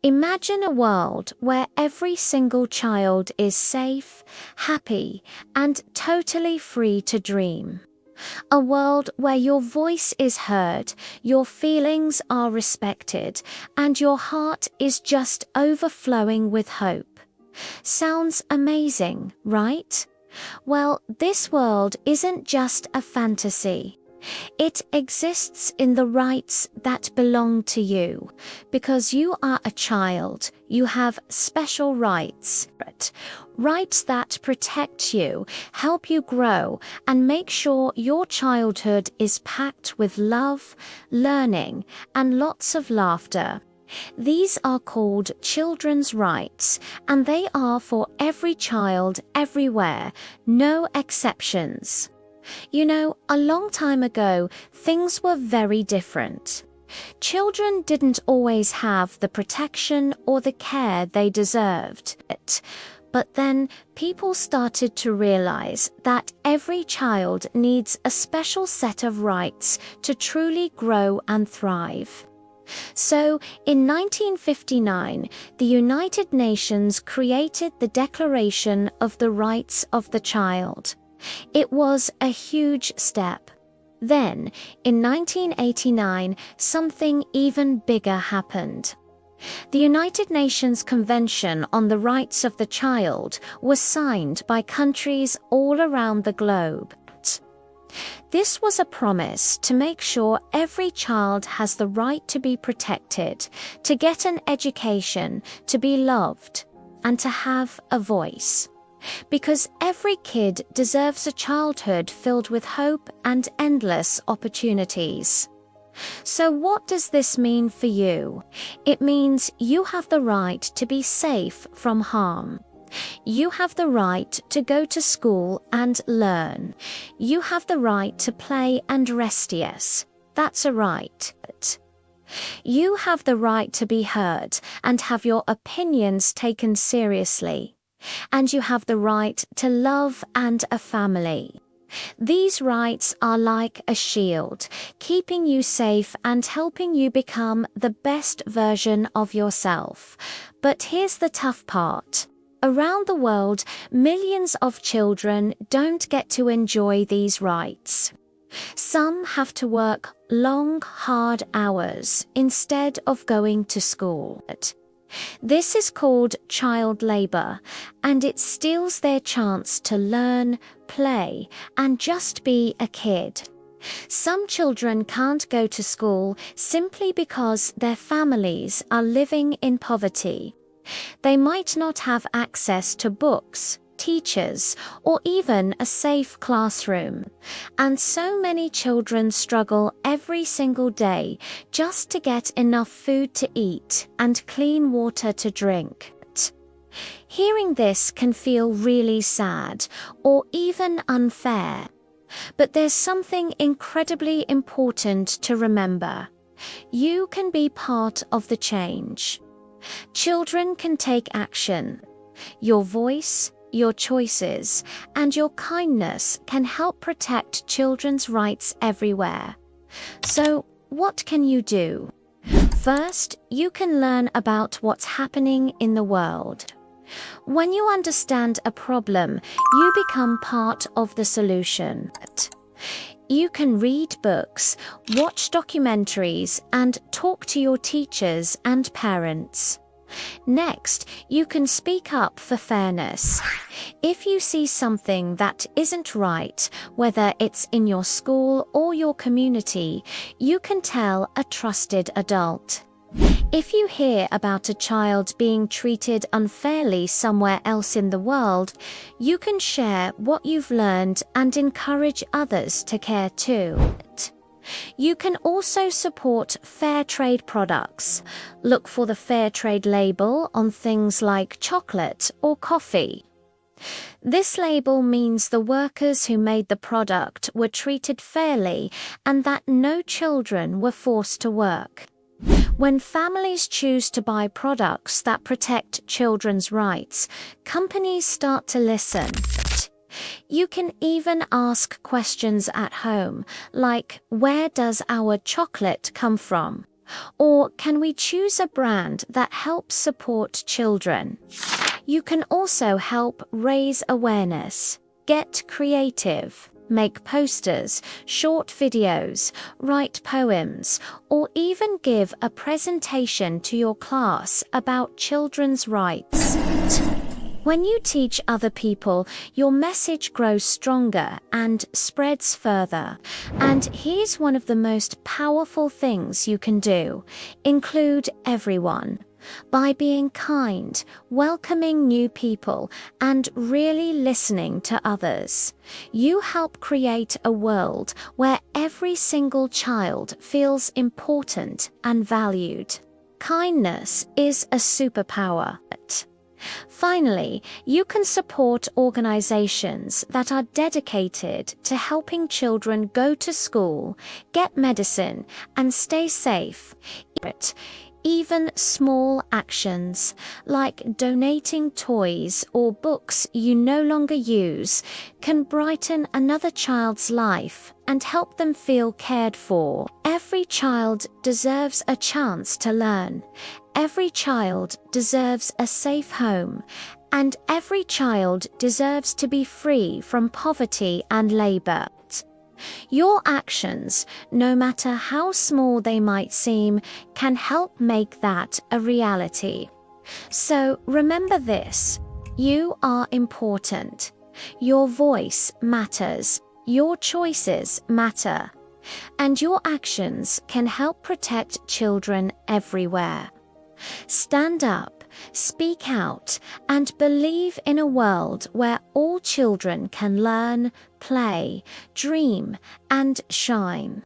Imagine a world where every single child is safe, happy, and totally free to dream. A world where your voice is heard, your feelings are respected, and your heart is just overflowing with hope. Sounds amazing, right? Well, this world isn't just a fantasy. It exists in the rights that belong to you. Because you are a child, you have special rights. Rights that protect you, help you grow, and make sure your childhood is packed with love, learning, and lots of laughter. These are called children's rights, and they are for every child everywhere, no exceptions. You know, a long time ago, things were very different. Children didn't always have the protection or the care they deserved. But then people started to realize that every child needs a special set of rights to truly grow and thrive. So, in 1959, the United Nations created the Declaration of the Rights of the Child. It was a huge step. Then, in 1989, something even bigger happened. The United Nations Convention on the Rights of the Child was signed by countries all around the globe. This was a promise to make sure every child has the right to be protected, to get an education, to be loved, and to have a voice. Because every kid deserves a childhood filled with hope and endless opportunities. So what does this mean for you? It means you have the right to be safe from harm. You have the right to go to school and learn. You have the right to play and rest, yes, that's a right. You have the right to be heard and have your opinions taken seriously. And you have the right to love and a family. These rights are like a shield, keeping you safe and helping you become the best version of yourself. But here's the tough part. Around the world, millions of children don't get to enjoy these rights. Some have to work long, hard hours instead of going to school. This is called child labor, and it steals their chance to learn, play, and just be a kid. Some children can't go to school simply because their families are living in poverty. They might not have access to books, teachers, or even a safe classroom. And so many children struggle every single day just to get enough food to eat and clean water to drink. Hearing this can feel really sad or even unfair. But there's something incredibly important to remember. You can be part of the change. Children can take action. Your voice, your choices, and your kindness can help protect children's rights everywhere. So, what can you do? First, you can learn about what's happening in the world. When you understand a problem, you become part of the solution. You can read books, watch documentaries, and talk to your teachers and parents. Next, you can speak up for fairness. If you see something that isn't right, whether it's in your school or your community, you can tell a trusted adult. If you hear about a child being treated unfairly somewhere else in the world, you can share what you've learned and encourage others to care too. You can also support fair trade products. Look for the fair trade label on things like chocolate or coffee. This label means the workers who made the product were treated fairly and that no children were forced to work. When families choose to buy products that protect children's rights, companies start to listen. You can even ask questions at home, like, where does our chocolate come from? Or can we choose a brand that helps support children? You can also help raise awareness, get creative, make posters, short videos, write poems, or even give a presentation to your class about children's rights. When you teach other people, your message grows stronger and spreads further. And here's one of the most powerful things you can do: include everyone. By being kind, welcoming new people, and really listening to others, you help create a world where every single child feels important and valued. Kindness is a superpower. Finally, you can support organizations that are dedicated to helping children go to school, get medicine, and stay safe. Even small actions, like donating toys or books you no longer use, can brighten another child's life and help them feel cared for. Every child deserves a chance to learn. Every child deserves a safe home. And every child deserves to be free from poverty and labor. Your actions, no matter how small they might seem, can help make that a reality. So remember this: you are important. Your voice matters. Your choices matter. And your actions can help protect children everywhere. Stand up, speak out, and believe in a world where all children can learn, play, dream, and shine.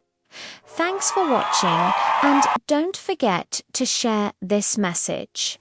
Thanks for watching, and don't forget to share this message.